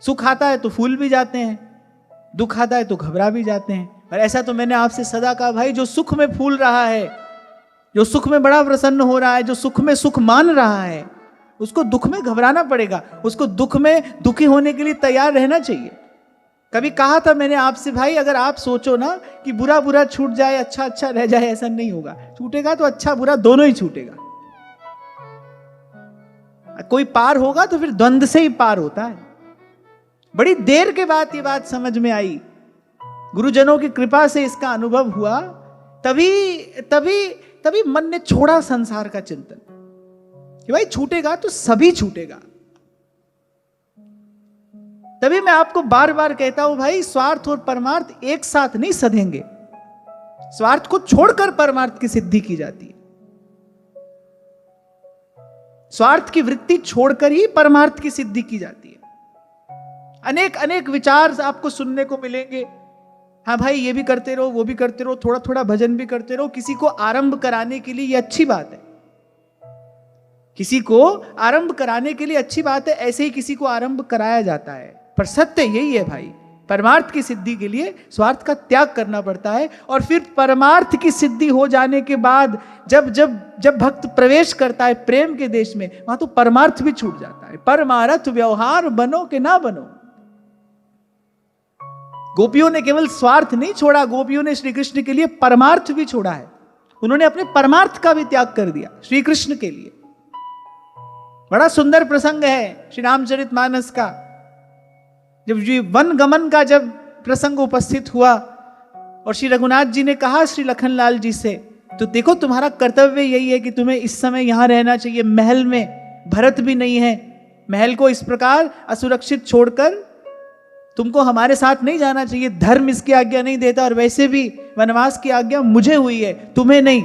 सुख आता है तो फूल भी जाते हैं, दुख आता है तो घबरा भी जाते हैं। और ऐसा तो मैंने आपसे सदा कहा भाई, जो सुख में फूल रहा है, जो सुख में बड़ा प्रसन्न हो रहा है, जो सुख में सुख मान रहा है, उसको दुख में घबराना पड़ेगा, उसको दुख में दुखी होने के लिए तैयार रहना चाहिए। कभी कहा था मैंने आपसे भाई, अगर आप सोचो ना कि बुरा बुरा छूट जाए, अच्छा अच्छा रह जाए, ऐसा नहीं होगा। छूटेगा तो अच्छा बुरा दोनों ही छूटेगा। कोई पार होगा तो फिर द्वंद्व से ही पार होता है। बड़ी देर के बाद ये बात समझ में आई, गुरुजनों की कृपा से इसका अनुभव हुआ, तभी तभी तभी मन ने छोड़ा संसार का चिंतन कि भाई छूटेगा तो सभी छूटेगा। तभी मैं आपको बार बार कहता हूं भाई, स्वार्थ और परमार्थ एक साथ नहीं सधेंगे। स्वार्थ को छोड़कर परमार्थ की सिद्धि की जाती है, स्वार्थ की वृत्ति छोड़कर ही परमार्थ की सिद्धि की जाती है। अनेक अनेक विचार आपको सुनने को मिलेंगे, हाँ भाई ये भी करते रहो, वो भी करते रहो, थोड़ा थोड़ा भजन भी करते रहो। किसी को आरंभ कराने के लिए ये अच्छी बात है, किसी को आरंभ कराने के लिए अच्छी बात है, ऐसे ही किसी को आरंभ कराया जाता है। पर सत्य यही है भाई, परमार्थ की सिद्धि के लिए स्वार्थ का त्याग करना पड़ता है। और फिर परमार्थ की सिद्धि हो जाने के बाद जब जब जब भक्त प्रवेश करता है प्रेम के देश में, वहां तो परमार्थ भी छूट जाता है। परमार्थ व्यवहार बनो कि ना बनो। गोपियों ने केवल स्वार्थ नहीं छोड़ा, गोपियों ने श्री कृष्ण के लिए परमार्थ भी छोड़ा है। उन्होंने अपने परमार्थ का भी त्याग कर दिया श्री कृष्ण के लिए। बड़ा सुंदर प्रसंग है श्री रामचरितमानस का, जब जी वन गमन का जब प्रसंग उपस्थित हुआ और श्री रघुनाथ जी ने कहा श्री लखनलाल जी से, तो देखो तुम्हारा कर्तव्य यही है कि तुम्हें इस समय यहां रहना चाहिए, महल में भरत भी नहीं है, महल को इस प्रकार असुरक्षित छोड़कर तुमको हमारे साथ नहीं जाना चाहिए। धर्म इसकी आज्ञा नहीं देता, और वैसे भी वनवास की आज्ञा मुझे हुई है, तुम्हें नहीं।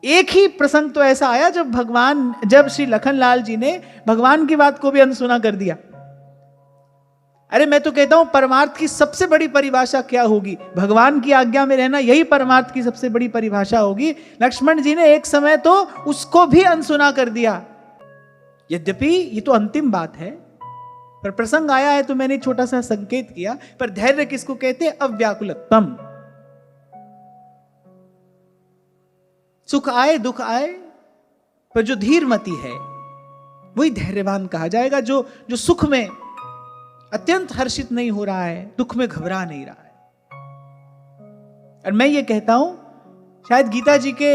एक ही प्रसंग तो ऐसा आया जब श्री लखनलाल जी ने भगवान की बात को भी अनसुना कर दिया। अरे मैं तो कहता हूं परमार्थ की सबसे बड़ी परिभाषा क्या होगी? भगवान की आज्ञा में रहना, यही परमार्थ की सबसे बड़ी परिभाषा होगी। लक्ष्मण जी ने एक समय तो उसको भी अनसुना कर दिया। यद्यपि ये तो अंतिम बात है, पर प्रसंग आया है तो मैंने छोटा सा संकेत किया। पर धैर्य किसको कहते हैं? अव्याकुलत्वम। सुख आए दुख आए, पर जो धीरमती है वही धैर्यवान कहा जाएगा, जो सुख में अत्यंत हर्षित नहीं हो रहा है, दुख में घबरा नहीं रहा है। और मैं ये कहता हूं, शायद गीता जी के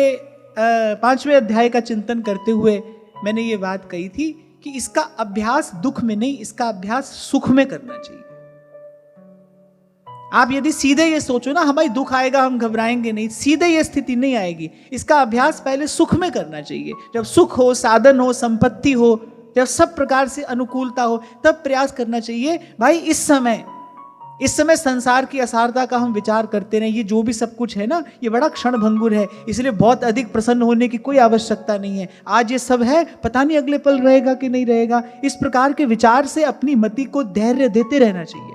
5वें अध्याय का चिंतन करते हुए मैंने ये बात कही थी कि इसका अभ्यास दुख में नहीं, इसका अभ्यास सुख में करना चाहिए। आप यदि सीधे ये सोचो ना हमारी दुख आएगा हम घबराएंगे नहीं, सीधे ये स्थिति नहीं आएगी। इसका अभ्यास पहले सुख में करना चाहिए। जब सुख हो, साधन हो, संपत्ति हो, जब सब प्रकार से अनुकूलता हो, तब प्रयास करना चाहिए भाई इस समय संसार की असारता का हम विचार करते रहे। ये जो भी सब कुछ है ना, ये बड़ा क्षण भंगुर है, इसलिए बहुत अधिक प्रसन्न होने की कोई आवश्यकता नहीं है। आज ये सब है, पता नहीं अगले पल रहेगा कि नहीं रहेगा। इस प्रकार के विचार से अपनी मति को धैर्य देते रहना चाहिए।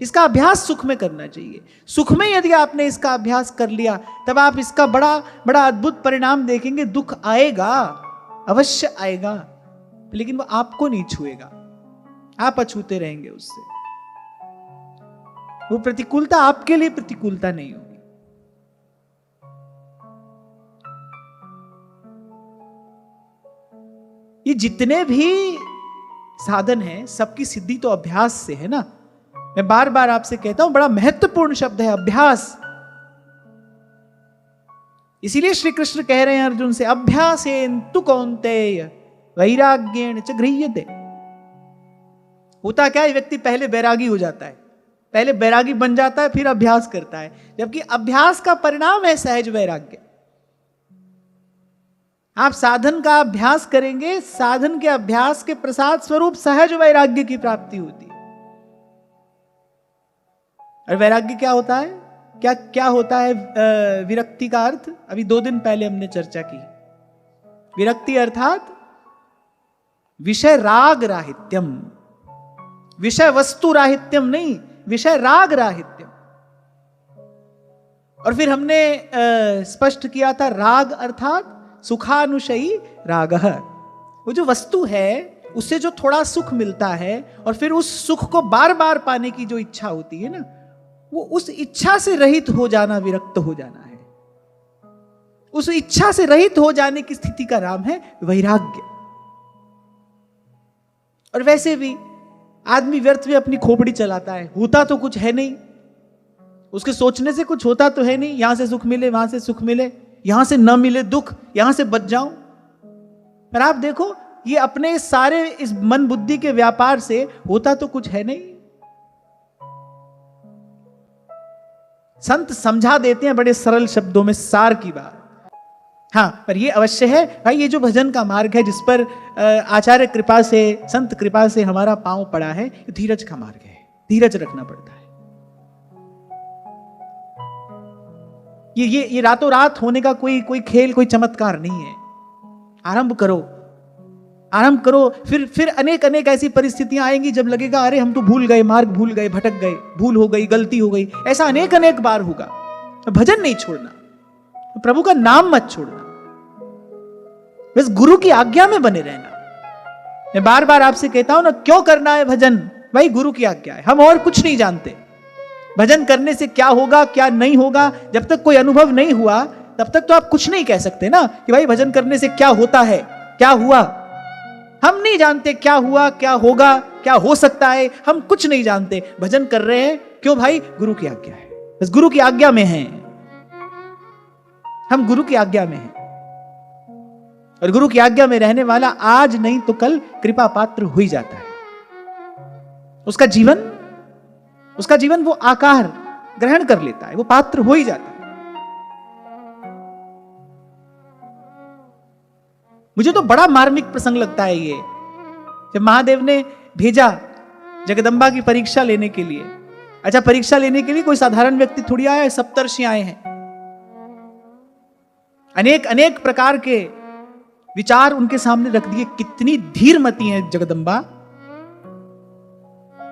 इसका अभ्यास सुख में करना चाहिए। सुख में यदि आपने इसका अभ्यास कर लिया, तब आप इसका बड़ा बड़ा अद्भुत परिणाम देखेंगे। दुख आएगा, अवश्य आएगा, लेकिन वो आपको नहीं छुएगा, आप अछूते रहेंगे उससे। वो प्रतिकूलता आपके लिए प्रतिकूलता नहीं होगी। ये जितने भी साधन हैं, सबकी सिद्धि तो अभ्यास से है ना। मैं बार बार आपसे कहता हूं, बड़ा महत्वपूर्ण शब्द है अभ्यास। इसीलिए श्री कृष्ण कह रहे हैं अर्जुन से, अभ्यासेन तु कौन्तेय वैराग्येण च गृह्यते। होता क्या है, व्यक्ति पहले बैरागी हो जाता है, पहले बैरागी बन जाता है, फिर अभ्यास करता है, जबकि अभ्यास का परिणाम है सहज वैराग्य। आप साधन का अभ्यास करेंगे, साधन के अभ्यास के प्रसाद स्वरूप सहज वैराग्य की प्राप्ति होती है। और वैराग्य क्या होता है? क्या होता है विरक्ति का अर्थ? अभी 2 दिन पहले हमने चर्चा की। विरक्ति अर्थात विषय राग राहित्यम, विषय वस्तु राहित्यम नहीं, विषय राग राहित्यम। और फिर हमने स्पष्ट किया था, राग अर्थात सुखानुशयी रागः। वो जो वस्तु है उससे जो थोड़ा सुख मिलता है और फिर उस सुख को बार बार पाने की जो इच्छा होती है ना, वो उस इच्छा से रहित हो जाना, विरक्त हो जाना है। उस इच्छा से रहित हो जाने की स्थिति का नाम है वैराग्य। और वैसे भी आदमी व्यर्थ में अपनी खोपड़ी चलाता है, होता तो कुछ है नहीं, उसके सोचने से कुछ होता तो है नहीं। यहां से सुख मिले, वहां से सुख मिले, यहां से न मिले दुख, यहां से बच जाऊं। पर आप देखो, ये अपने सारे इस मन बुद्धि के व्यापार से होता तो कुछ है नहीं। संत समझा देते हैं बड़े सरल शब्दों में सार की बात। हाँ, पर ये अवश्य है भाई, ये जो भजन का मार्ग है जिस पर आचार्य कृपा से, संत कृपा से हमारा पांव पड़ा है, ये धीरज का मार्ग है। धीरज रखना पड़ता है। ये रातों रात होने का कोई खेल, कोई चमत्कार नहीं है। आरंभ करो, आरंभ करो, फिर अनेक अनेक ऐसी परिस्थितियां आएंगी जब लगेगा अरे हम तो भूल गए, मार्ग भूल गए, भटक गए, भूल हो गई, गलती हो गई। ऐसा अनेक अनेक बार होगा। भजन नहीं छोड़ना, प्रभु का नाम मत छोड़ना, बस गुरु की आज्ञा में बने रहना। मैं बार बार आपसे कहता हूं ना, क्यों करना है भजन? भाई गुरु की आज्ञा है, हम और कुछ नहीं जानते। भजन करने से क्या होगा क्या नहीं होगा, जब तक कोई अनुभव नहीं हुआ तब तक तो आप कुछ नहीं कह सकते ना कि भाई भजन करने से क्या होता है, क्या हुआ। हम नहीं जानते क्या हुआ, क्या होगा, क्या हो सकता है, हम कुछ नहीं जानते। भजन कर रहे हैं क्यों भाई? गुरु की आज्ञा है, बस गुरु की आज्ञा में हैं। हम गुरु की आज्ञा में हैं, और गुरु की आज्ञा में रहने वाला आज नहीं तो कल कृपा पात्र हो ही जाता है। उसका जीवन वो आकार ग्रहण कर लेता है, वो पात्र हो ही जाता है। मुझे तो बड़ा मार्मिक प्रसंग लगता है ये, जब महादेव ने भेजा जगदम्बा की परीक्षा लेने के लिए। अच्छा, परीक्षा लेने के लिए कोई साधारण व्यक्ति थोड़ी आया है, सप्तर्षि आए हैं। अनेक अनेक प्रकार के विचार उनके सामने रख दिए। कितनी धीरमती है जगदम्बा,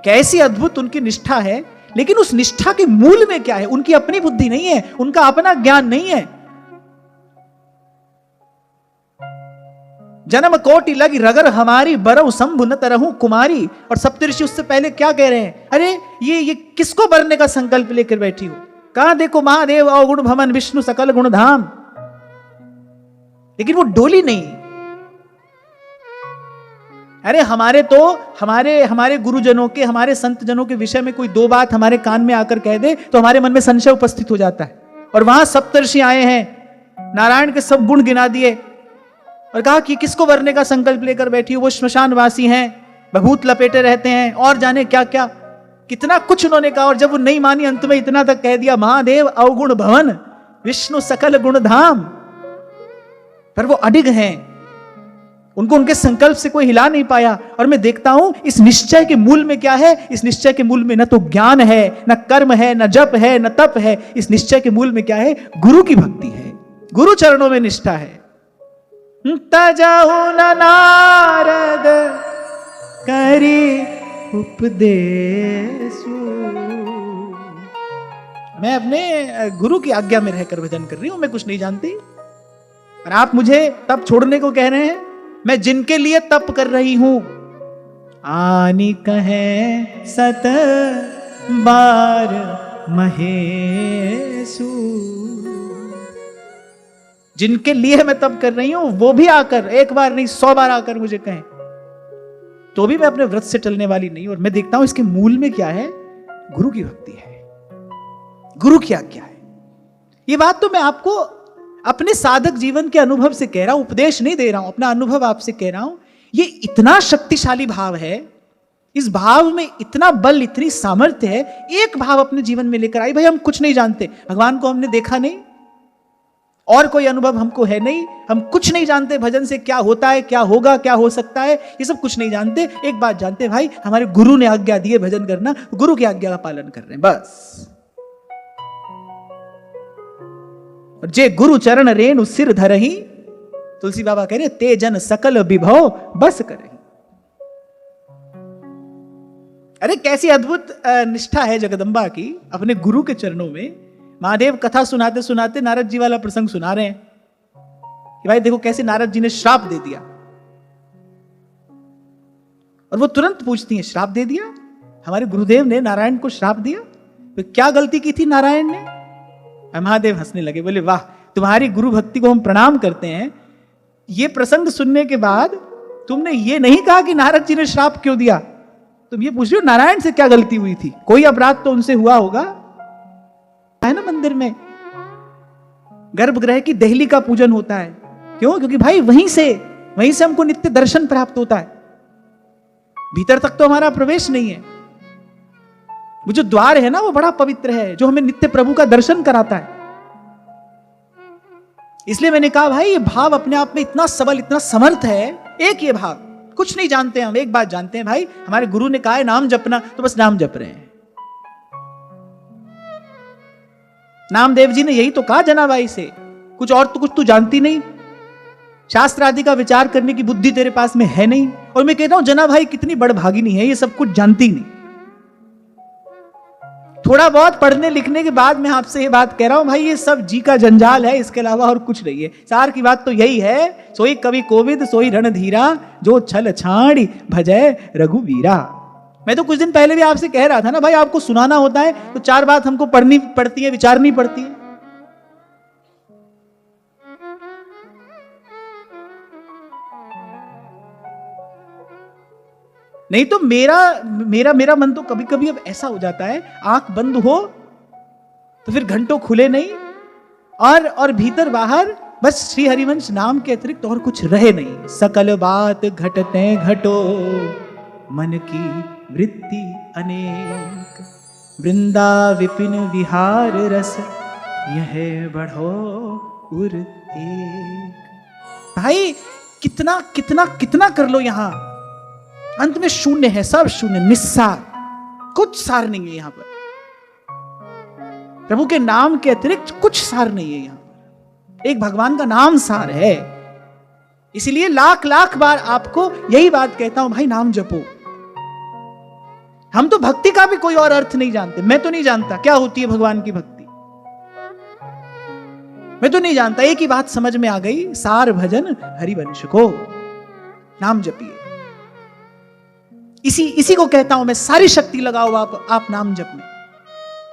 कैसी अद्भुत उनकी निष्ठा है। लेकिन उस निष्ठा के मूल में क्या है? उनकी अपनी बुद्धि नहीं है, उनका अपना ज्ञान नहीं है। जन्म कोटि लगी रगर हमारी, बरऊ शंभु न तरहूं कुमारी। और सप्तऋषि उससे पहले क्या कह रहे हैं? अरे ये किसको बरने का संकल्प लेकर बैठी हो? कहां देखो महादेव अवगुण भवन, विष्णु सकल गुण धाम। लेकिन वो डोली नहीं। अरे हमारे गुरुजनों के, हमारे संत जनों के विषय में कोई दो बात हमारे कान में आकर कह दे तो हमारे मन में संशय उपस्थित हो जाता है। और वहां सप्तर्षि आए हैं, नारायण के सब गुण गिना दिए और कहा कि किसको वरने का संकल्प लेकर बैठी हो? वो श्मशानवासी हैं, भभूत लपेटे रहते हैं, और जाने क्या क्या, कितना कुछ उन्होंने कहा। और जब वो नहीं मानी, अंत में इतना तक कह दिया, महादेव अवगुण भवन, विष्णु सकल गुण धाम। पर वो अडिग हैं, उनको उनके संकल्प से कोई हिला नहीं पाया। और मैं देखता हूं इस निश्चय के मूल में क्या है? इस निश्चय के मूल में न तो ज्ञान है, न कर्म है, न जप है, न तप है। इस निश्चय के मूल में क्या है? गुरु की भक्ति है, गुरु चरणों में निष्ठा है। तजाऊ न नारद करी उपदेशु। मैं अपने गुरु की आज्ञा में रहकर भजन कर रही हूं, मैं कुछ नहीं जानती। और आप मुझे तप छोड़ने को कह रहे हैं? मैं जिनके लिए तप कर रही हूं, आनी कहे सत बार महेशु। जिनके लिए मैं तप कर रही हूं, वो भी आकर, एक बार नहीं 100 बार आकर मुझे कहें तो भी मैं अपने व्रत से टलने वाली नहीं। और मैं देखता हूं इसके मूल में क्या है? गुरु की भक्ति है, गुरु की आज्ञा है। ये बात तो मैं आपको अपने साधक जीवन के अनुभव से कह रहा हूं, उपदेश नहीं दे रहा हूं, अपना अनुभव आपसे कह रहा हूं। ये इतना शक्तिशाली भाव है, इस भाव में इतना बल, इतनी सामर्थ्य है। एक भाव अपने जीवन में लेकर आई, भाई हम कुछ नहीं जानते, भगवान को हमने देखा नहीं, और कोई अनुभव हमको है नहीं, हम कुछ नहीं जानते भजन से क्या होता है, क्या होगा, क्या हो सकता है, ये सब कुछ नहीं जानते। एक बात जानते भाई, हमारे गुरु ने आज्ञा दी है भजन करना, गुरु की आज्ञा का पालन कर रहे हैं बस। जे गुरु चरण रेणु सिर धरही, तुलसी बाबा कह रहे ते जन सकल विभव बस करही। अरे कैसी अद्भुत निष्ठा है जगदम्बा की अपने गुरु के चरणों में। महादेव कथा सुनाते सुनाते नारद जी वाला प्रसंग सुना रहे हैं कि भाई देखो कैसे नारद जी ने श्राप दे दिया। और वो तुरंत पूछती हैं, श्राप दे दिया? हमारे गुरुदेव ने नारायण को श्राप दिया? तो क्या गलती की थी नारायण ने? महादेव हंसने लगे, बोले वाह, तुम्हारी गुरु भक्ति को हम प्रणाम करते हैं। ये प्रसंग सुनने के बाद तुमने ये नहीं कहा कि नारद जी ने श्राप क्यों दिया, तुम ये पूछ रहे हो नारायण से क्या गलती हुई थी? कोई अपराध तो उनसे हुआ होगा, है ना। मंदिर में गर्भगृह की देहली का पूजन होता है, क्यों? क्योंकि भाई वहीं से हमको नित्य दर्शन प्राप्त होता है, भीतर तक तो हमारा प्रवेश नहीं है। वो जो द्वार है ना, वो बड़ा पवित्र है, जो हमें नित्य प्रभु का दर्शन कराता है। इसलिए मैंने कहा भाई, ये भाव अपने आप में इतना सबल, इतना समर्थ है। एक ये भाव, कुछ नहीं जानते हम, एक बात जानते हैं भाई, हमारे गुरु ने कहा है नाम जपना, तो बस नाम जप रहे हैं। नामदेव जी ने यही तो कहा जनाबाई से, कुछ और तो कुछ तू जानती नहीं, शास्त्र आदि का विचार करने की बुद्धि तेरे पास में है नहीं। और मैं कहता हूं जनाबाई कितनी बड़भागिनी है, ये सब कुछ जानती नहीं। थोड़ा बहुत पढ़ने लिखने के बाद मैं आपसे ये बात कह रहा हूं भाई, ये सब जी का जंजाल है, इसके अलावा और कुछ नहीं है। सार की बात तो यही है, सोई कवि कोविद सोई रणधीरा, जो छल छाड़ी भजय रघुवीरा। मैं तो कुछ दिन पहले भी आपसे कह रहा था ना भाई, आपको सुनाना होता है तो 4 बात हमको पढ़नी पड़ती है, विचारनी पड़ती है। नहीं तो मेरा मन तो कभी कभी अब ऐसा हो जाता है, आंख बंद हो तो फिर घंटों खुले नहीं, और भीतर बाहर बस श्री हरिवंश नाम के अतिरिक्त और कुछ रहे नहीं। सकल बात घटते घटो, मन की वृत्ति अनेक, वृंदा विपिन विहार रस, यह बढ़ो उर एक। भाई कितना कितना कितना कर लो, यहां अंत में शून्य है, सब शून्य, निस्सार, कुछ सार नहीं है यहां पर। प्रभु के नाम के अतिरिक्त कुछ सार नहीं है यहां पर, एक भगवान का नाम सार है। इसीलिए लाख लाख बार आपको यही बात कहता हूं, भाई नाम जपो। हम तो भक्ति का भी कोई और अर्थ नहीं जानते, मैं तो नहीं जानता क्या होती है भगवान की भक्ति, मैं तो नहीं जानता। एक ही बात समझ में आ गई, सार भजन हरिवंश को, नाम जपिए। इसी को कहता हूं मैं, सारी शक्ति लगाओ आप नाम जप में,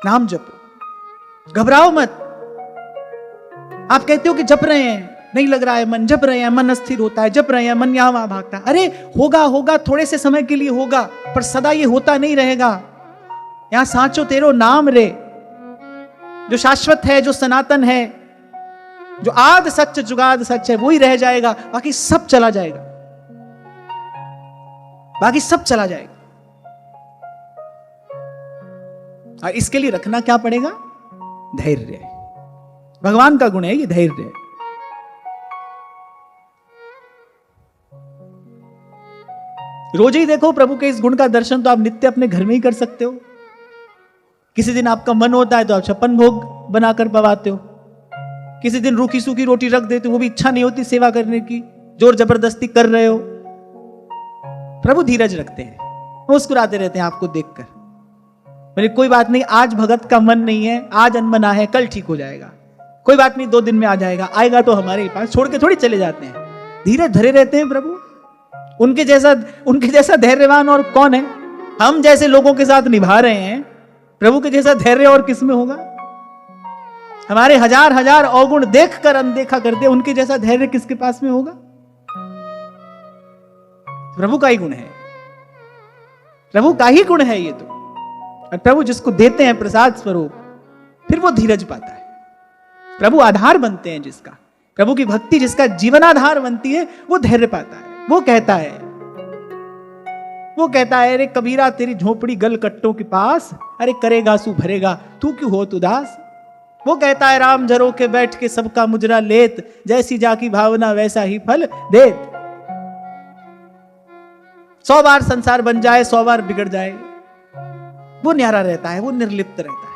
नाम जपो, घबराओ मत। आप कहते हो कि जप रहे हैं, नहीं लग रहा है मन, जप रहे हैं मन अस्थिर होता है, जप रहे हैं मन यहां वहां भागता है। अरे होगा थोड़े से समय के लिए होगा, पर सदा ये होता नहीं रहेगा। यहां सांचो तेरो नाम रे, जो शाश्वत है, जो सनातन है, जो आद सच जुगाद सच है, वही रह जाएगा, बाकी सब चला जाएगा, बाकी सब चला जाएगा। और इसके लिए रखना क्या पड़ेगा? धैर्य। भगवान का गुण है ये धैर्य। रोज ही देखो प्रभु के इस गुण का दर्शन तो आप नित्य अपने घर में ही कर सकते हो। किसी दिन आपका मन होता है तो आप 56 भोग बनाकर पवाते हो, किसी दिन रूखी सूखी रोटी रख देते हो, वो भी इच्छा नहीं होती सेवा करने की, जोर जबरदस्ती कर रहे हो। प्रभु धीरज रखते हैं, मुस्कुराते रहते हैं आपको देखकर, बोले कोई बात नहीं, आज भगत का मन नहीं है, आज अनमना है, कल ठीक हो जाएगा, कोई बात नहीं 2 दिन में आ जाएगा, आएगा तो हमारे पास, छोड़ के थोड़ी चले जाते हैं। धीरज धरे रहते हैं प्रभु। उनके जैसा धैर्यवान और कौन है? हम जैसे लोगों के साथ निभा रहे हैं, प्रभु के जैसा धैर्य और किस में होगा? हमारे हजार हजार अवगुण देखकर अनदेखा करते, उनके जैसा धैर्य किसके पास में होगा? प्रभु का ही गुण है, प्रभु का ही गुण है ये तो। और प्रभु जिसको देते हैं प्रसाद स्वरूप, फिर वो धीरज पाता है। प्रभु आधार बनते हैं जिसका, प्रभु की भक्ति जिसका जीवन आधार बनती है, वो धैर्य पाता है। वो कहता है अरे कबीरा तेरी झोपड़ी गल कट्टों के पास, अरे करेगा सू भरेगा तू क्यों होत उदास। वो कहता है राम झरो के बैठ के सबका मुजरा लेत, जैसी जाकी भावना वैसा ही फल देत। 100 बार संसार बन जाए, 100 बार बिगड़ जाए, वो न्यारा रहता है, वो निर्लिप्त रहता है।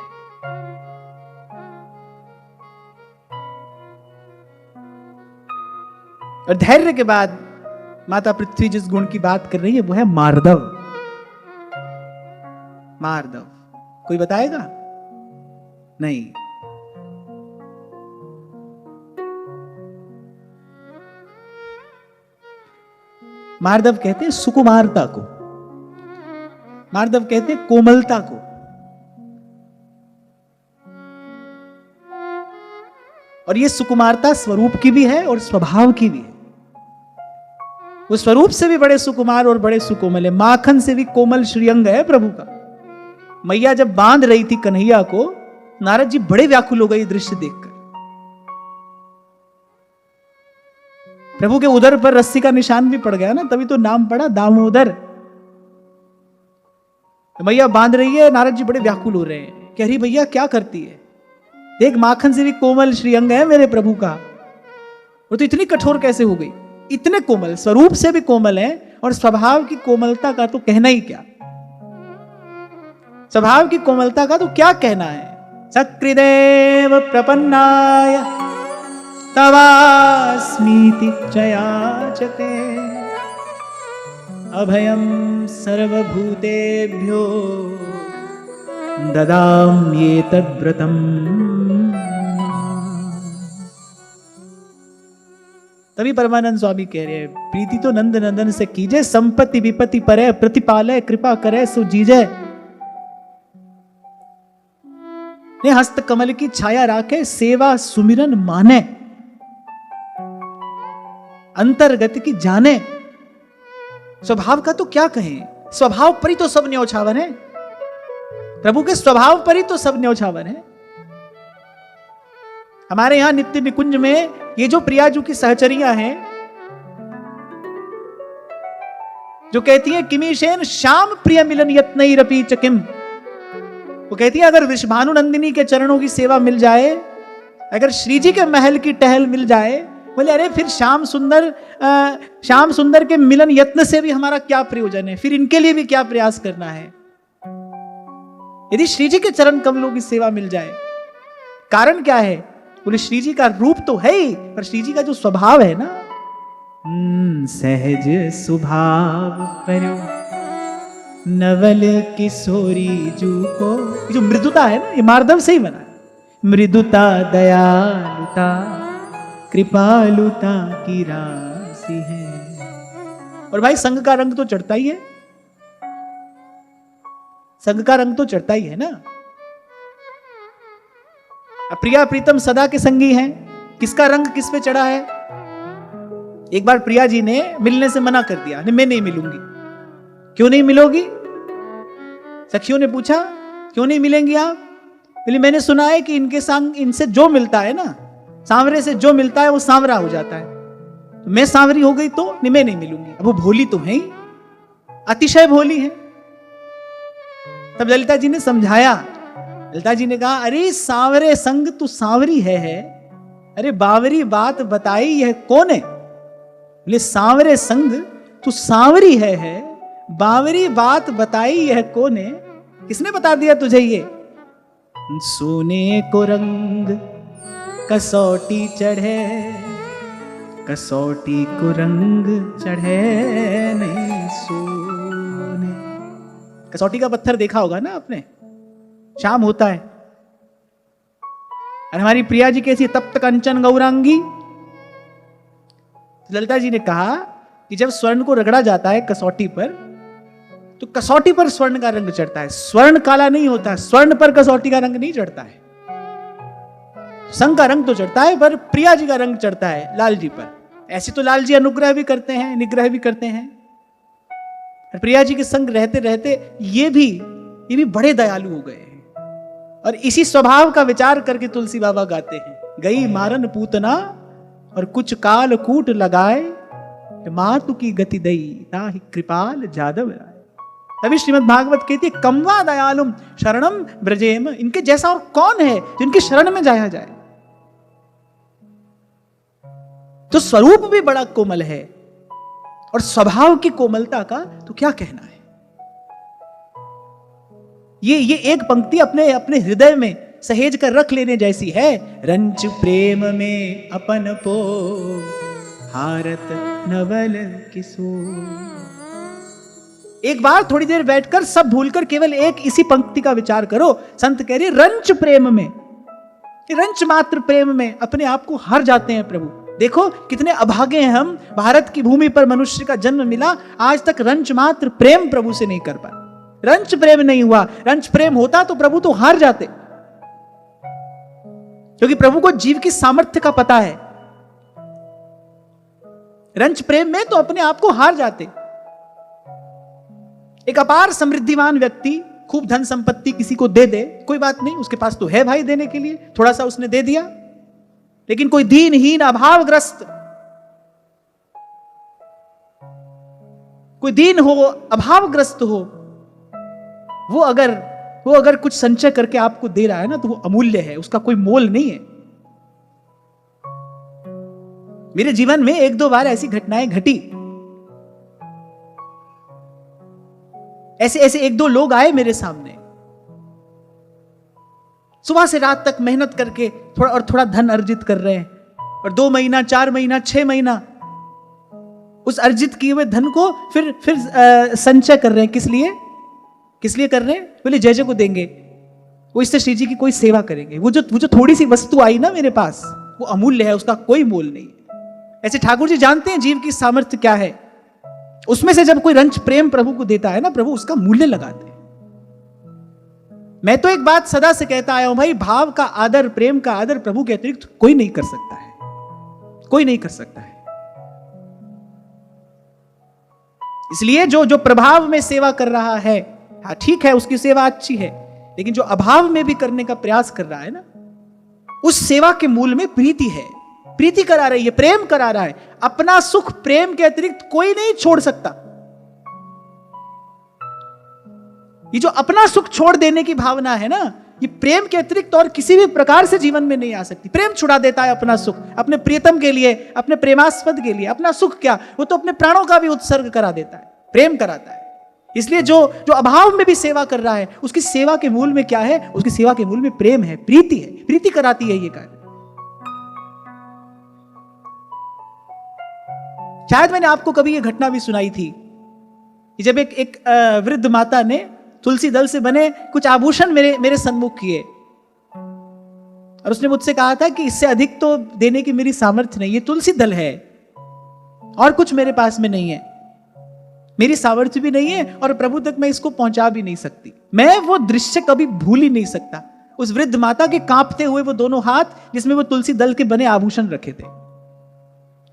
और धैर्य के बाद माता पृथ्वी जिस गुण की बात कर रही है वो है मार्दव। मार्दव कोई बताएगा? नहीं। मार्दव कहते हैं सुकुमारता को। माधव कहते हैं कोमलता को। और ये सुकुमारता स्वरूप की भी है और स्वभाव की भी है। वो स्वरूप से भी बड़े सुकुमार और बड़े सुकोमल है। माखन से भी कोमल श्रीअंग है प्रभु का। मैया जब बांध रही थी कन्हैया को, नारद जी बड़े व्याकुल हो गए ये दृश्य देखकर। प्रभु के उदर पर रस्सी का निशान भी पड़ गया ना, तभी तो नाम पड़ा दामोदर। मैया बांध रही है, नारद जी बड़े व्याकुल हो रहे हैं। कह रही भैया क्या करती है, देख माखन से भी कोमल श्रीअंग है मेरे प्रभु का, वो तो इतनी कठोर कैसे हो गई। इतने कोमल, स्वरूप से भी कोमल है और स्वभाव की कोमलता का तो कहना ही क्या। स्वभाव की कोमलता का तो क्या कहना है। सकृदेव प्रपन्नाय तवास्मीति जयाचते अभयं सर्वभूतेभ्यो ददाम्येतद्व्रतम्। तभी परमानंद स्वामी कह रहे हैं, प्रीति तो नंद नंदन से कीजे, संपत्ति विपत्ति परे, प्रतिपालय कृपा करे सो जीजे। ने हस्त कमल की छाया राखे, सेवा सुमिरन माने, अंतर्गत की जाने। स्वभाव का तो क्या कहें, स्वभाव पर ही तो सब न्यौछावर है। प्रभु के स्वभाव पर ही तो सब न्यौछावर है। हमारे यहां नित्य निकुंज में ये जो प्रियाजू की सहचरियां हैं, जो कहती हैं किमीशेन श्याम प्रिय मिलन यत्नैरपि चकिम, वो कहती है अगर वृषभानु नंदिनी के चरणों की सेवा मिल जाए, अगर श्री जी के महल की टहल मिल जाए, बोले अरे फिर श्याम सुंदर के मिलन यत्न से भी हमारा क्या प्रयोजन है, फिर इनके लिए भी क्या प्रयास करना है। यदि श्री जी के चरण कमलों की सेवा मिल जाए, कारण क्या है, बोले श्री जी का रूप तो है ही, पर श्री जी का जो स्वभाव है ना, सहज स्वभाव परो नवल किशोरी जू को, जो मृदुता है ना, ये मार्दव से ही बना है। मृदुता दयालुता कृपालुता की राशि है। और भाई संग का रंग तो चढ़ता ही है, संग का रंग तो चढ़ता ही है ना। प्रिया प्रीतम सदा के संगी हैं, किसका रंग किस पे चढ़ा है। एक बार प्रिया जी ने मिलने से मना कर दिया, मैं नहीं मिलूंगी। क्यों नहीं मिलोगी, सखियों ने पूछा, क्यों नहीं मिलेंगी आप। बोली मैंने सुना है कि इनके संग इनसे जो मिलता है ना, सांवरे से जो मिलता है वो सांवरा हो जाता है, तो मैं सांवरी हो गई तो मैं नहीं मिलूंगी। अब वो भोली तो है ही, अतिशय भोली है। तब ललिता जी ने समझाया, ललिता जी ने कहा अरे सांवरे संग तू सांवरी है, अरे बावरी बात बताई यह कौन है। बोले सांवरे संग तू सांवरी है, बावरी बात बताई यह कौन है। किसने बता दिया तुझे ये। सोने को रंग कसौटी चढ़े, कसौटी को रंग चढ़े नहीं सोने। कसौटी का पत्थर देखा होगा ना आपने, शाम होता है और हमारी प्रिया जी कैसी तप्त कंचन गौरांगी। ललिता जी ने कहा कि जब स्वर्ण को रगड़ा जाता है कसौटी पर, तो कसौटी पर स्वर्ण का रंग चढ़ता है। स्वर्ण काला नहीं होता, स्वर्ण पर कसौटी का रंग नहीं चढ़ता है। संग का रंग तो चढ़ता है, पर प्रिया जी का रंग चढ़ता है लाल जी पर। ऐसे तो लाल जी अनुग्रह भी करते हैं, निग्रह भी करते हैं। प्रिया जी के संग रहते रहते ये भी बड़े दयालु हो गए हैं। और इसी स्वभाव का विचार करके तुलसी बाबा गाते हैं, गई मारन पूतना और कुछ काल कूट लगाए, मातु की गति दई ताहि कृपाल जादव राय। तभी श्रीमद् भागवत कहती है कमवा दयालुम शरणम ब्रजेम, इनके जैसा और कौन है जिनके शरण में जाया जाए। तो स्वरूप भी बड़ा कोमल है और स्वभाव की कोमलता का तो क्या कहना है। ये एक पंक्ति अपने अपने हृदय में सहेज कर रख लेने जैसी है। रंच प्रेम में अपन पो हारत नवल किशोर। एक बार थोड़ी देर बैठकर सब भूलकर केवल एक इसी पंक्ति का विचार करो। संत कह रहे रंच प्रेम में, रंच मात्र प्रेम में अपने आप को हार जाते हैं प्रभु। देखो कितने अभागे हैं हम, भारत की भूमि पर मनुष्य का जन्म मिला, आज तक रंच मात्र प्रेम प्रभु से नहीं कर पाए। रंच प्रेम नहीं हुआ। रंच प्रेम होता तो प्रभु तो हार जाते, क्योंकि प्रभु को जीव की सामर्थ्य का पता है। रंच प्रेम में तो अपने आप को हार जाते। एक अपार समृद्धिमान व्यक्ति खूब धन संपत्ति किसी को दे दे, कोई बात नहीं, उसके पास तो है भाई देने के लिए, थोड़ा सा उसने दे दिया। लेकिन कोई दीनहीन अभावग्रस्त, कोई दीन हो, अभावग्रस्त हो, वो अगर कुछ संचय करके आपको दे रहा है ना, तो वो अमूल्य है, उसका कोई मोल नहीं है। मेरे जीवन में एक दो बार ऐसी घटनाएं घटी, ऐसे एक दो लोग आए मेरे सामने, सुबह से रात तक मेहनत करके थोड़ा धन अर्जित कर रहे हैं, और 2 महीना 4 महीना 6 महीना उस अर्जित किए हुए धन को फिर संचय कर रहे हैं। किस लिए कर रहे हैं? बोले जय जय को देंगे, वो इससे श्री जी की कोई सेवा करेंगे। वो जो थोड़ी सी वस्तु आई ना मेरे पास, वो अमूल्य है, उसका कोई मोल नहीं है। ऐसे ठाकुर जी जानते हैं जीव की सामर्थ्य क्या है। उसमें से जब कोई रंच प्रेम प्रभु को देता है ना, प्रभु उसका मूल्य लगाते हैं। मैं तो एक बात सदा से कहता आया हूं भाई, भाव का आदर, प्रेम का आदर प्रभु के अतिरिक्त कोई नहीं कर सकता है, कोई नहीं कर सकता है। इसलिए जो प्रभाव में सेवा कर रहा है, हाँ ठीक है, उसकी सेवा अच्छी है, लेकिन जो अभाव में भी करने का प्रयास कर रहा है ना, उस सेवा के मूल में प्रीति है, प्रीति करा रही है, प्रेम करा रहा है। अपना सुख प्रेम के अतिरिक्त कोई नहीं छोड़ सकता। ये जो अपना सुख छोड़ देने की भावना है ना, ये प्रेम के अतिरिक्त और किसी भी प्रकार से जीवन में नहीं आ सकती। प्रेम छुड़ा देता है अपना सुख, अपने प्रियतम के लिए, अपने प्रेमास्पद के लिए। अपना सुख क्या, वो तो अपने प्राणों का भी उत्सर्ग करा देता है, प्रेम कराता है। इसलिए जो अभाव में भी सेवा कर रहा है, उसकी सेवा के मूल में क्या है? उसकी सेवा के मूल में प्रेम है, प्रीति है, प्रीति कराती है ये कार्य। शायद मैंने आपको कभी ये घटना भी सुनाई थी कि जब एक वृद्ध माता ने तुलसी दल से बने कुछ आभूषण मेरे सन्मुख किए, और उसने मुझसे कहा था कि इससे अधिक तो देने की मेरी सामर्थ्य नहीं है, तुलसी दल है और कुछ मेरे पास में नहीं है, मेरी सामर्थ्य भी नहीं है, और प्रभु तक मैं इसको पहुंचा भी नहीं सकती। मैं वो दृश्य कभी भूल ही नहीं सकता, उस वृद्ध माता के कांपते हुए वो दोनों हाथ जिसमें वो तुलसी दल के बने आभूषण रखे थे।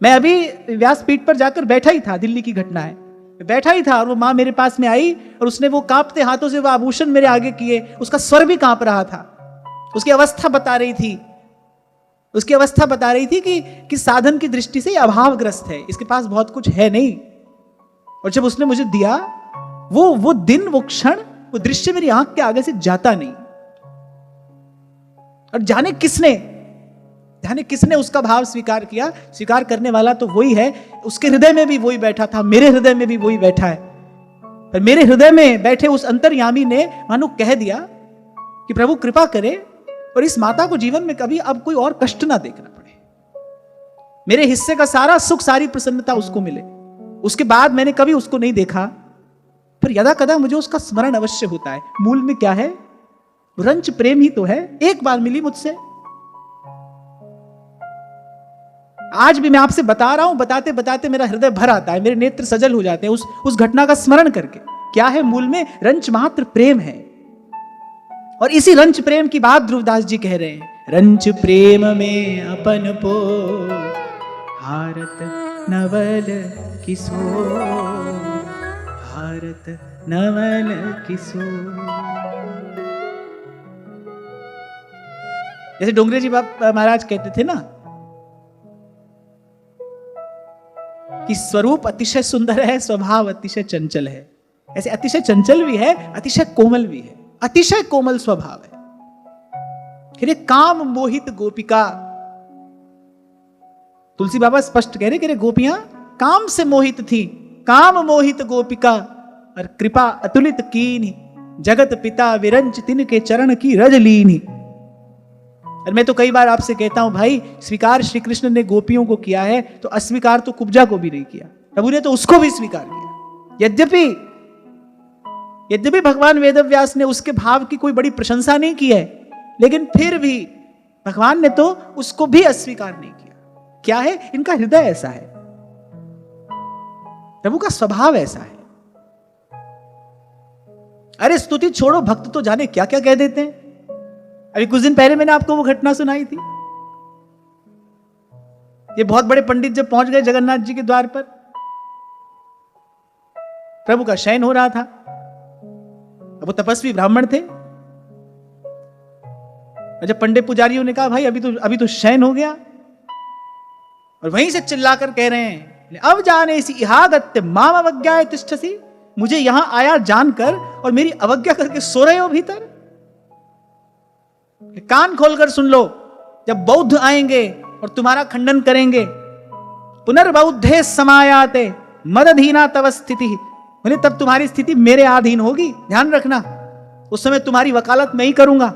मैं अभी व्यासपीठ पर जाकर बैठा ही था, दिल्ली की घटना है, बैठा ही था, और वो माँ मेरे पास में आई और उसने वो कांपते हाथों से वो आभूषण मेरे आगे किए। उसका स्वर भी कांप रहा था, उसकी अवस्था बता रही थी, उसकी अवस्था बता रही थी कि साधन की दृष्टि से अभावग्रस्त है, इसके पास बहुत कुछ है नहीं। और जब उसने मुझे दिया, वो दिन, वो क्षण, वो दृश्य मेरी आंख के आगे से जाता नहीं। और जाने किसने उसका भाव स्वीकार किया। स्वीकार करने वाला तो वही है, उसके हृदय में भी वही बैठा था, मेरे हृदय में भी वही बैठा है। पर मेरे हृदय में बैठे उस अंतर्यामी ने मानो कह दिया कि प्रभु कृपा करे और इस माता को जीवन में कभी अब कोई और कष्ट ना देखना पड़े, मेरे हिस्से का सारा सुख, सारी प्रसन्नता उसको मिले। उसके बाद मैंने कभी उसको नहीं देखा, पर यदा कदा मुझे उसका स्मरण अवश्य होता है। मूल में क्या है? रंच प्रेम ही तो है। एक बार मिली मुझसे, आज भी मैं आपसे बता रहा हूं, बताते बताते मेरा हृदय भर आता है, मेरे नेत्र सजल हो जाते हैं उस घटना का स्मरण करके। क्या है मूल में? रंच मात्र प्रेम है। और इसी रंच प्रेम की बात ध्रुवदास जी कह रहे हैं, रंच प्रेम में अपन पो हारत नवल किशोर, हारत नवल किशोर। जैसे डोंगरे जी महाराज कहते थे ना कि स्वरूप अतिशय सुंदर है, स्वभाव अतिशय चंचल है। ऐसे अतिशय चंचल भी है, अतिशय कोमल भी है, अतिशय कोमल स्वभाव है। फिर काम मोहित गोपिका, तुलसी बाबा स्पष्ट कह रहे कि गोपियां काम से मोहित थी, काम मोहित गोपिका, और कृपा अतुलित कीनी, जगत पिता विरंच तिन के चरण की रज लीनी। और मैं तो कई बार आपसे कहता हूं भाई, स्वीकार श्री कृष्ण ने गोपियों को किया है, तो अस्वीकार तो कुब्जा को भी नहीं किया, प्रभु ने तो उसको भी स्वीकार किया। यद्यपि भगवान वेदव्यास ने उसके भाव की कोई बड़ी प्रशंसा नहीं की है, लेकिन फिर भी भगवान ने तो उसको भी अस्वीकार नहीं किया। क्या है? इनका हृदय ऐसा है, प्रभु का स्वभाव ऐसा है। अरे स्तुति छोड़ो, भक्त तो जाने क्या क्या कह देते हैं। अभी कुछ दिन पहले मैंने आपको वो घटना सुनाई थी। ये बहुत बड़े पंडित जब पहुंच गए जगन्नाथ जी के द्वार पर, प्रभु का शयन हो रहा था। अब वो तपस्वी ब्राह्मण थे। और जब पंडित पुजारियों ने कहा भाई अभी तो शयन हो गया, और वहीं से चिल्लाकर कह रहे हैं अब जाने सी इहागत्य माम अवज्ञाय तिष्ठसी, मुझे यहां आया जानकर और मेरी अवज्ञा करके सो रहे हो भीतर। कान खोलकर सुन लो, जब बौद्ध आएंगे और तुम्हारा खंडन करेंगे, पुनर्बौद्धे समायाते मदधीना तव स्थिति, बोले तब तुम्हारी स्थिति मेरे अधीन होगी, ध्यान रखना। उस समय तुम्हारी वकालत मैं ही करूंगा,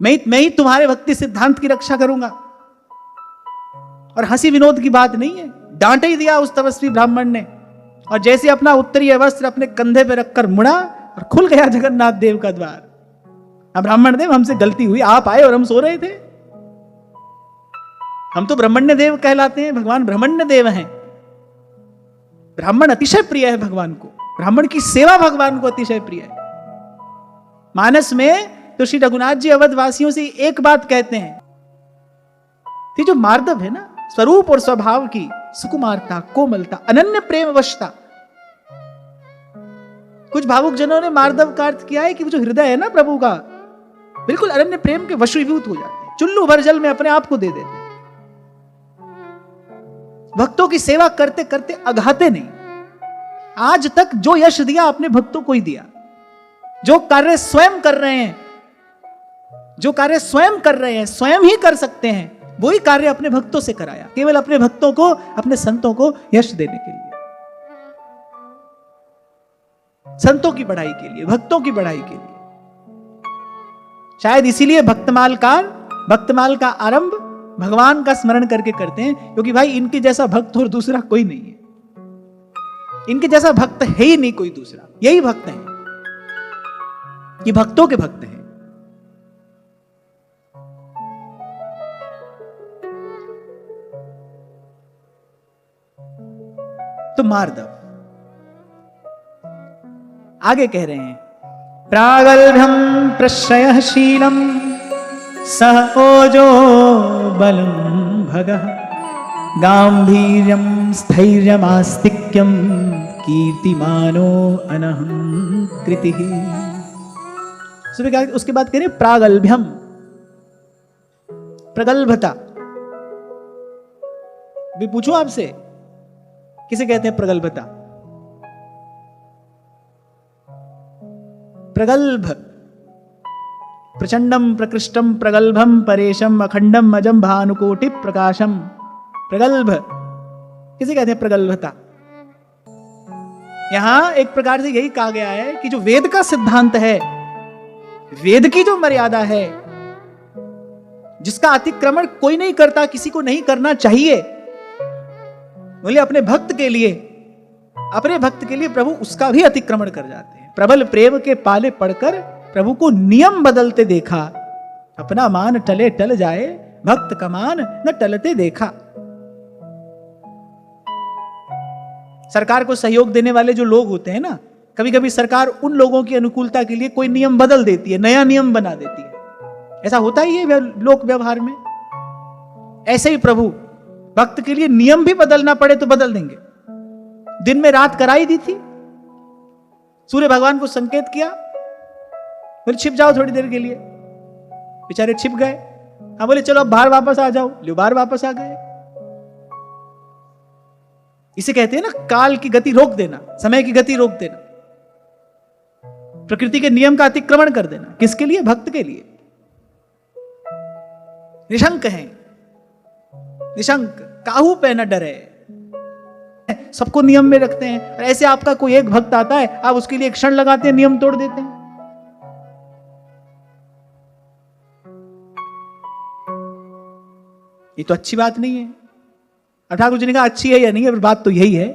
मैं ही तुम्हारे भक्ति सिद्धांत की रक्षा करूंगा। और हंसी विनोद की बात नहीं है, डांट ही दिया उस तपस्वी ब्राह्मण ने। और जैसे अपना उत्तरीय वस्त्र अपने कंधे पे रखकर मुड़ा और खुल गया जगन्नाथ देव का द्वार। अब ब्राह्मण देव हमसे गलती हुई, आप आए और हम सो रहे थे। हम तो ब्रह्मण्य देव कहलाते हैं, भगवान ब्रह्मण्य देव हैं। ब्राह्मण अतिशय प्रिय है भगवान को, ब्राह्मण की सेवा भगवान को अतिशय प्रिय है। मानस में तो श्री रघुनाथ जी अवधवासियों से एक बात कहते हैं कि जो मार्दव है ना, स्वरूप और स्वभाव की सुकुमारता, कोमलता, अनन्य प्रेम वशता। कुछ भावुक जनों ने मार्दव का अर्थ किया है कि वो जो हृदय है ना प्रभु का, बिल्कुल अनन्य प्रेम के वशीभूत हो जाते हैं, चुल्लू भर जल में अपने आप को दे देते हैं। भक्तों की सेवा करते करते अघाते नहीं। आज तक जो यश दिया अपने भक्तों को ही दिया। जो कार्य स्वयं कर रहे हैं, स्वयं ही कर सकते हैं, वही कार्य अपने भक्तों से कराया, केवल अपने भक्तों को, अपने संतों को यश देने के लिए, संतों की बढ़ाई के लिए, भक्तों की बढ़ाई के लिए। शायद इसीलिए भक्तमाल का आरंभ भगवान का स्मरण करके करते हैं, क्योंकि भाई इनके जैसा भक्त और दूसरा कोई नहीं है। इनके जैसा भक्त है ही नहीं कोई दूसरा, यही भक्त हैं, ये भक्तों के भक्त हैं। तो मार्दव आगे कह रहे हैं, प्रागल्भ्यम प्रश्रयशीलम सह ओजो बलम भगः गांभीर्यम स्थैर्यमास्तिक्यम कीर्तिमानो अनहं कृतिः। उसके बाद कह रहे प्रागल्भ्यम, प्रगल्भता। भी पूछो आपसे, किसे कहते हैं प्रगल्भता? प्रगल्भ, प्रचंडम प्रकृष्टम प्रगल्भम परेशम अखंडम अजम भानुकोटि प्रकाशम। प्रगल्भ किसे कहते हैं? प्रगल्भता। यहां एक प्रकार से यही कहा गया है कि जो वेद का सिद्धांत है, वेद की जो मर्यादा है, जिसका अतिक्रमण कोई नहीं करता, किसी को नहीं करना चाहिए, बोले अपने भक्त के लिए प्रभु उसका भी अतिक्रमण कर जाते हैं। प्रबल प्रेम के पाले पड़कर प्रभु को नियम बदलते देखा, अपना मान टले टल जाए, भक्त का मान न टलते देखा। सरकार को सहयोग देने वाले जो लोग होते हैं ना, कभी कभी सरकार उन लोगों की अनुकूलता के लिए कोई नियम बदल देती है, नया नियम बना देती है। ऐसा होता ही है लोक व्यवहार में। ऐसे ही प्रभु भक्त के लिए नियम भी बदलना पड़े तो बदल देंगे। दिन में रात कराई दी थी, सूर्य भगवान को संकेत किया, बोले छिप जाओ थोड़ी देर के लिए, बेचारे छिप गए। हाँ बोले चलो अब बाहर वापस आ जाओ, लो बाहर वापस आ गए। इसे कहते हैं ना काल की गति रोक देना, समय की गति रोक देना, प्रकृति के नियम का अतिक्रमण कर देना। किसके लिए? भक्त के लिए। निशंक हैं, निशंक, काहू पे न डरे, सबको नियम में रखते हैं। और ऐसे आपका कोई एक भक्त आता है, आप उसके लिए एक क्षण लगाते हैं, नियम तोड़ देते हैं। ये तो अच्छी बात नहीं है। ठाकुर जी ने कहा अच्छी है या नहीं है, पर बात तो यही है।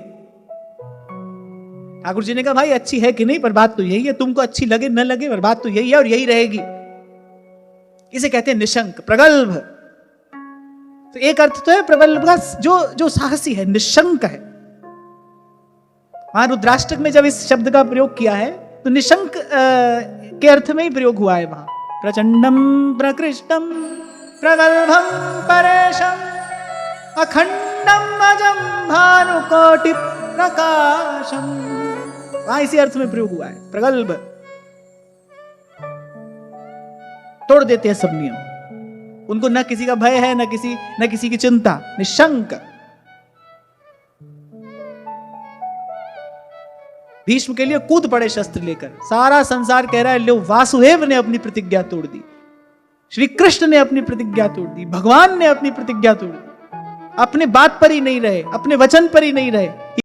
ठाकुर जी ने कहा भाई अच्छी है कि नहीं, पर बात तो यही है। तुमको अच्छी लगे न लगे, पर बात तो यही है और यही रहेगी। इसे कहते हैं निशंक, प्रगल्भ। तो एक अर्थ तो है प्रबल का जो साहसी है, निशंक है। वहां रुद्राष्टक में जब इस शब्द का प्रयोग किया है तो निशंक के अर्थ में ही प्रयोग हुआ है वहां। प्रचंडम प्रकृष्टम प्रगल्भम परेशम अखंडम अजम भानुकोटि प्रकाशम, वहां इसी अर्थ में प्रयोग हुआ है। प्रगल्भ, तोड़ देते हैं सब नियम, उनको न किसी का भय है, न किसी की चिंता, निशंक। भीष्म के लिए कूद पड़े शस्त्र लेकर, सारा संसार कह रहा है लो वासुदेव ने अपनी प्रतिज्ञा तोड़ दी, श्री कृष्ण ने अपनी प्रतिज्ञा तोड़ दी, भगवान ने अपनी प्रतिज्ञा तोड़ दी, अपने बात पर ही नहीं रहे, अपने वचन पर ही नहीं रहे।